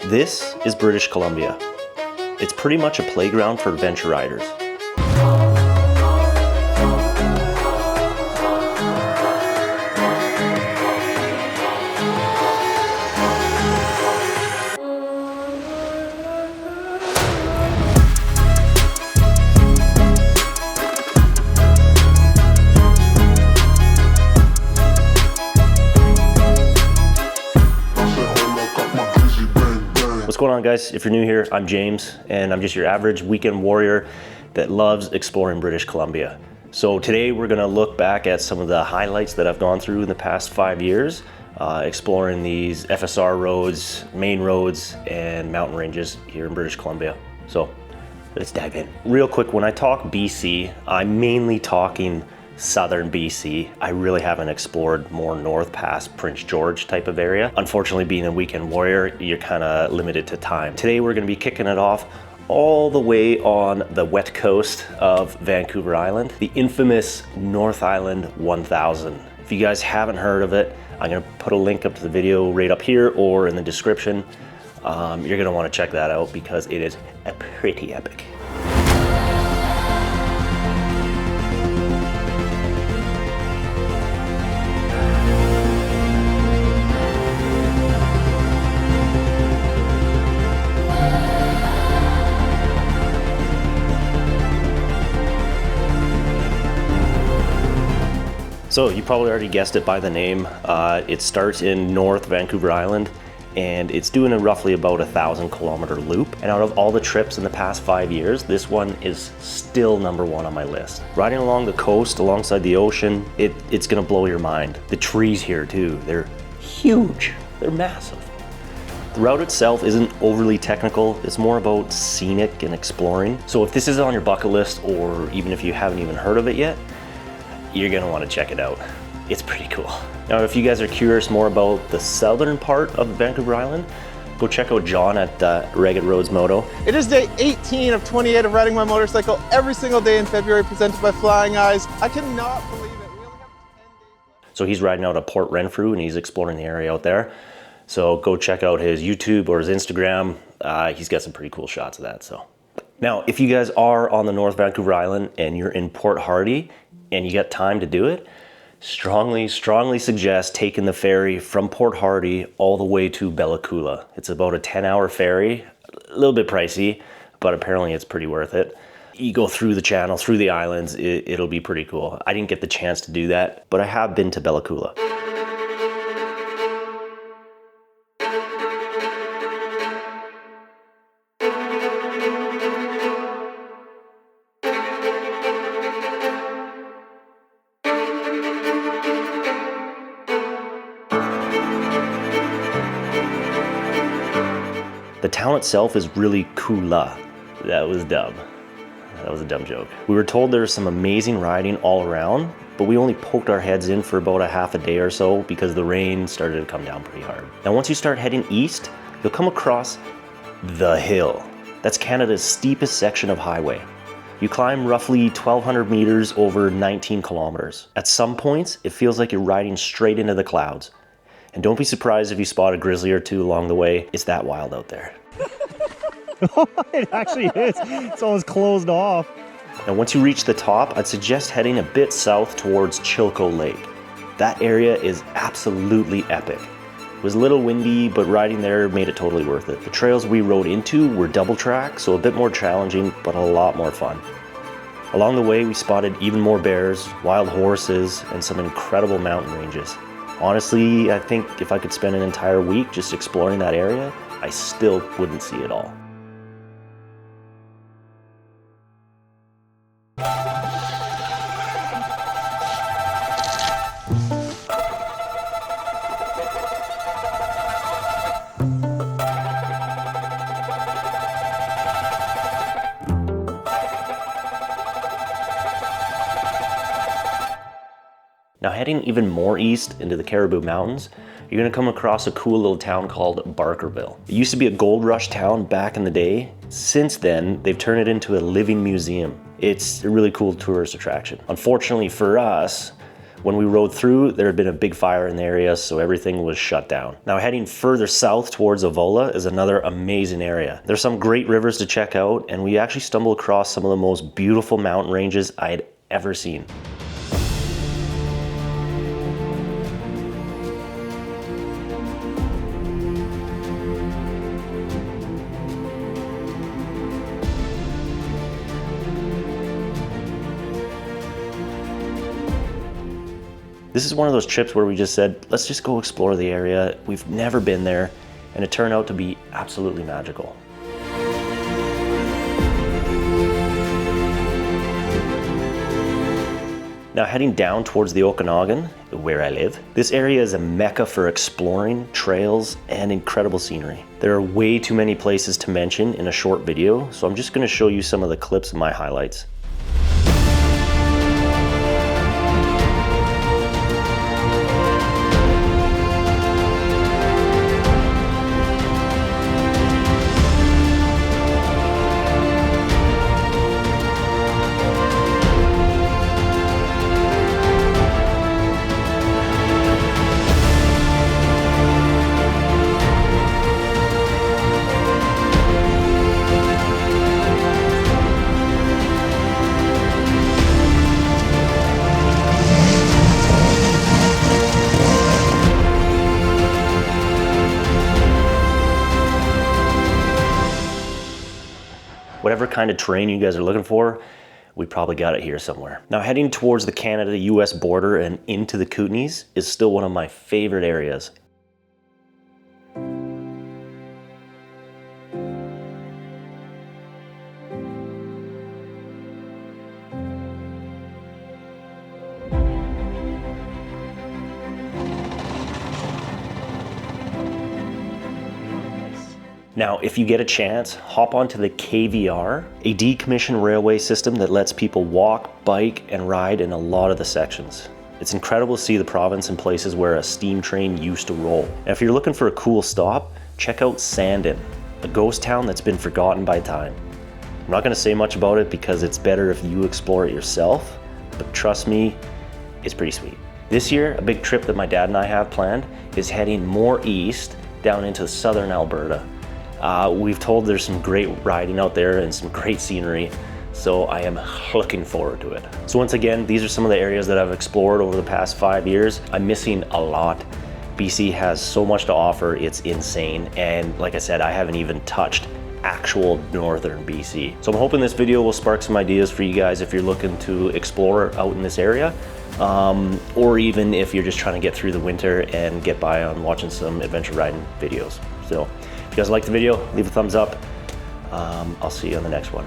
This is British Columbia. It's pretty much a playground for adventure riders. What's going on, guys? If you're new here, I'm James, and I'm just your average weekend warrior that loves exploring British Columbia. So today we're gonna look back at some of the highlights that I've gone through in the past 5 years, exploring these FSR roads, main roads, and mountain ranges here in British Columbia. So let's dive in. Real quick, when I talk BC, I'm mainly talking southern BC. I really haven't explored more north past Prince George type of area. Unfortunately, being a weekend warrior, you're kind of limited to time. Today, we're gonna be kicking it off all the way on the west coast of Vancouver Island, the infamous North Island 1000. If you guys haven't heard of it, I'm gonna put a link up to the video right up here or in the description. You're gonna wanna check that out because it is pretty epic. So you probably already guessed it by the name. It starts in North Vancouver Island, and it's doing a roughly about 1,000-kilometer loop. And out of all the trips in the past 5 years, this one is still #1 on my list. Riding along the coast, alongside the ocean, it's gonna blow your mind. The trees here too, they're huge, they're massive. The route itself isn't overly technical, it's more about scenic and exploring. So if this is on your bucket list, or even if you haven't even heard of it yet, you're gonna wanna check it out. It's pretty cool. Now, if you guys are curious more about the southern part of Vancouver Island, go check out John at Ragged Roads Moto. It is day 18 of 28 of riding my motorcycle every single day in February, presented by Flying Eyes. I cannot believe it. We only have 10 days left. So he's riding out of Port Renfrew and he's exploring the area out there. So go check out his YouTube or his Instagram. He's got some pretty cool shots of that, so. Now, if you guys are on the North Vancouver Island and you're in Port Hardy and you got time to do it, strongly suggest taking the ferry from Port Hardy all the way to Bella Coola. It's about a 10-hour ferry, a little bit pricey, but apparently it's pretty worth it. You go through the channel, through the islands, it'll be pretty cool. I didn't get the chance to do that, but I have been to Bella Coola. The town itself is really coola. That was dumb. That was a dumb joke. We were told there was some amazing riding all around, but we only poked our heads in for about a half a day or so because the rain started to come down pretty hard. Now, once you start heading east, you'll come across the hill. That's Canada's steepest section of highway. You climb roughly 1,200 meters over 19 kilometers. At some points, it feels like you're riding straight into the clouds. And don't be surprised if you spot a grizzly or two along the way. It's that wild out there. It actually is. It's almost closed off. Now, once you reach the top, I'd suggest heading a bit south towards Chilko Lake. That area is absolutely epic. It was a little windy, but riding there made it totally worth it. The trails we rode into were double track, so a bit more challenging, but a lot more fun. Along the way, we spotted even more bears, wild horses, and some incredible mountain ranges. Honestly, I think if I could spend an entire week just exploring that area, I still wouldn't see it all. Now, heading even more east into the Caribou Mountains, you're gonna come across a cool little town called Barkerville. It used to be a gold rush town back in the day. Since then, they've turned it into a living museum. It's a really cool tourist attraction. Unfortunately for us, When we rode through, there had been a big fire in the area, so everything was shut down. Now heading further south towards Avola is another amazing area. There's some great rivers to check out, and we actually stumbled across some of the most beautiful mountain ranges I had ever seen. This is one of those trips where we just said, let's just go explore the area. We've never been there, and it turned out to be absolutely magical. Now heading down towards the Okanagan, where I live, this area is a mecca for exploring, trails, and incredible scenery. There are way too many places to mention in a short video, so I'm just going to show you some of the clips of my highlights. Whatever kind of terrain you guys are looking for, we probably got it here somewhere. Now heading towards the Canada-US border and into the Kootenays is still one of my favorite areas. Now, if you get a chance, hop onto the KVR, a decommissioned railway system that lets people walk, bike, and ride in a lot of the sections. It's incredible to see the province in places where a steam train used to roll. Now, if you're looking for a cool stop, check out Sandon, a ghost town that's been forgotten by time. I'm not going to say much about it because it's better if you explore it yourself, but trust me, it's pretty sweet. This year, a big trip that my dad and I have planned is heading more east down into southern Alberta. We've told there's some great riding out there and some great scenery, so I am looking forward to it. So once again, these are some of the areas that I've explored over the past 5 years. I'm missing a lot. BC has so much to offer, it's insane. And like I said, I haven't even touched actual northern BC. So I'm hoping this video will spark some ideas for you guys if you're looking to explore out in this area, or even if you're just trying to get through the winter and get by on watching some adventure riding videos. So if you guys like the video, leave a thumbs up. I'll see you on the next one.